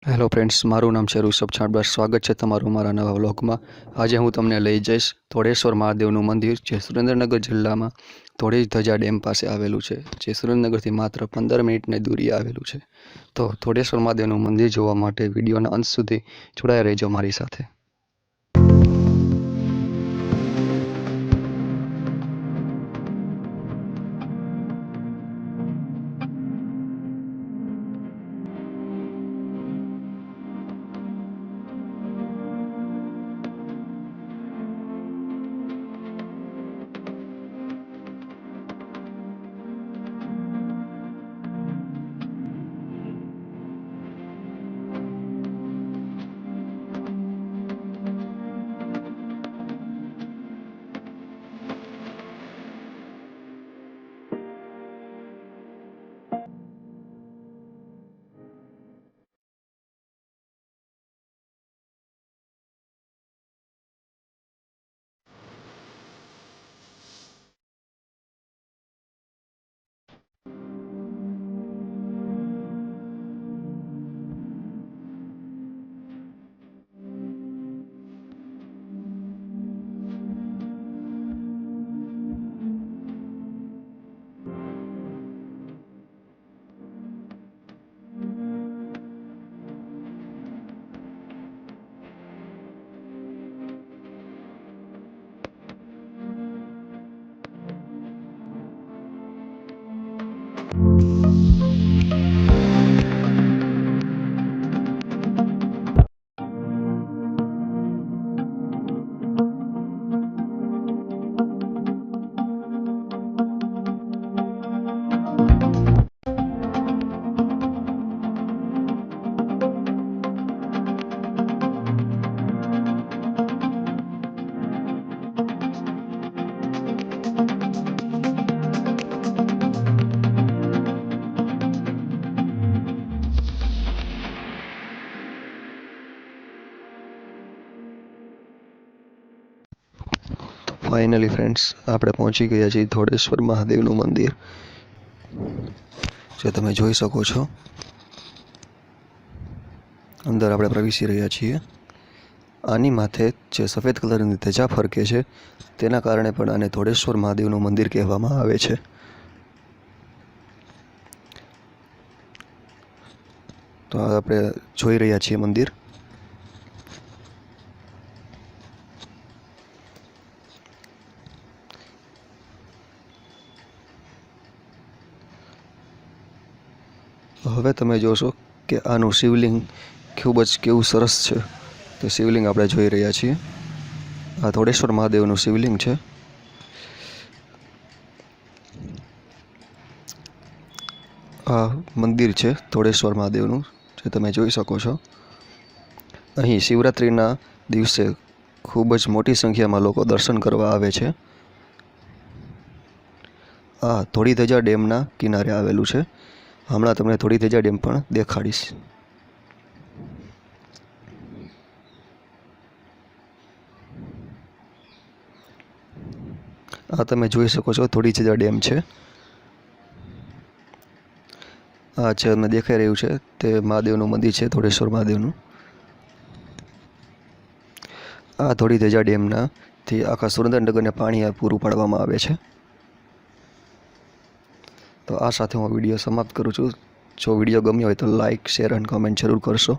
Hello friends, મારું નામ છે ઋષભ છાંબડા. સ્વાગત છે તમારું મારા નવા વ્લોગમાં. આજે હું તમને લઈ જઈશ થોડેશ્વર મહાદેવનું મંદિર, જે સુરેન્દ્રનગર જિલ્લામાં થોડેજ ધજા ડેમ પાસે આવેલું છે, જે સુરેન્દ્રનગરથી માત્ર 15 મિનિટની દૂરીએ આવેલું છે. તો થોડેશ્વર મહાદેવનું મંદિર જોવા માટે વિડીયોના અંત સુધી જોડાયા રહેજો મારી સાથે. ફાઇનલી ફ્રેન્ડ્સ, આપણે પહોંચી ગયા છીએ થોડેશ્વર મહાદેવનું મંદિર, જે તમે જોઈ શકો છો. અંદર આપણે પ્રવેશી રહ્યા છીએ. આની માથે જે સફેદ કલરની ધજા ફરકે છે, તેના કારણે પણ આને થોડેશ્વર મહાદેવનું મંદિર કહેવામાં આવે છે. તો આપણે જોઈ રહ્યા છીએ મંદિર. હવે તમે જોશો કે આનું શિવલિંગ ખૂબ જ કેવું સરસ છે. તો શિવલિંગ આપણે જોઈ રહ્યા છીએ. આ થોડેશ્વર મહાદેવનું શિવલિંગ છે. આ મંદિર છે થોડેશ્વર મહાદેવનું, જે તમે જોઈ શકો છો. અહીં શિવરાત્રિના દિવસે ખૂબ જ મોટી સંખ્યામાં લોકો દર્શન કરવા આવે છે. આ થોડી ધજા ડેમના કિનારે આવેલું છે. હમણાં તમને થોડી ધજા ડેમ પણ દેખાડીશ. આ તમે જોઈ શકો છો થોડી ધજા ડેમ છે. આ છે તમને દેખાઈ રહ્યું છે તે મહાદેવનું મંદિર છે, થોડેશ્વર મહાદેવનું. આ થોડી ધજા ડેમનાથી આખા સુરેન્દ્રનગરને પાણી પૂરું પાડવામાં આવે છે. તો આ સાથે હું વિડીયો સમાપ્ત કરું છું. જો વિડીયો ગમ્યો હોય તો લાઇક, શેર અને કમેન્ટ જરૂર કરશો.